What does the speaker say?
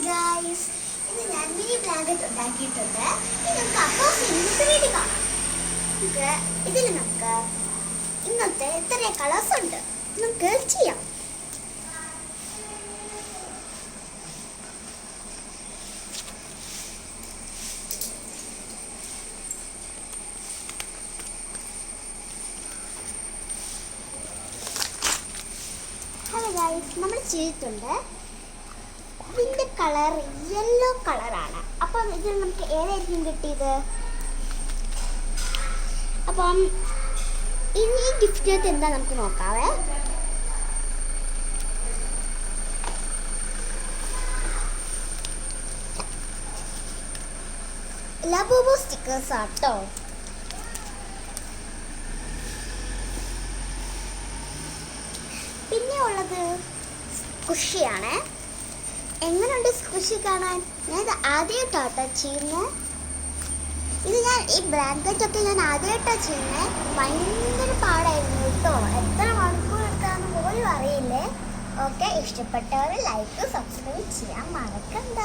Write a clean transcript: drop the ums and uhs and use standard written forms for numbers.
Guys, ഇന്ന് ഞാൻ mini blanket ഉണ്ടാക്കിയിട്ടുണ്ട്. ഇനി നമുക്ക് അപ്പോസ് ഇന്നത്തെ വീഡിയോ കാണാം. ഇതിൽ നമുക്ക് ഇന്നത്തെ എത്ര കളേഴ്സ് ഉണ്ട് നമുക്ക് ചെയ്യാം. ഹലോ ഗായ്സ്, നമ്മൾ ചെയ്തിട്ടുണ്ട്. ഇതിൻ്റെ കളർ യെല്ലോ കളറാണ്. അപ്പം ഇതിൽ നമുക്ക് ഏതായിരിക്കും കിട്ടിയത്? അപ്പം ഇനി ഗിഫ്റ്റ് എന്താ നമുക്ക് നോക്കാവേ. ലബൂബു സ്റ്റിക്കേഴ്സ് ആട്ടോ. പിന്നെ ഉള്ളത് സ്കുഷിയാണ്. എങ്ങനെയുണ്ട് സ്കുഷി കാണാൻ? ഞാനിത് ആദ്യമായിട്ടാട്ടോ ചെയ്യുന്നത്. ഇത് ഞാൻ ഈ ബ്ലാങ്കറ്റൊക്കെ ഞാൻ ആദ്യമായിട്ടാണ് ചെയ്യുന്നത്. ഭയങ്കര പാടായിരുന്നു കേട്ടോ. എത്ര മണിക്കൂർ എടുക്കാമെന്ന് പോലും അറിയില്ലേ. ഓക്കെ, ഇഷ്ടപ്പെട്ടവർ ലൈക്ക് സബ്സ്ക്രൈബ് ചെയ്യാൻ മറക്കണ്ട.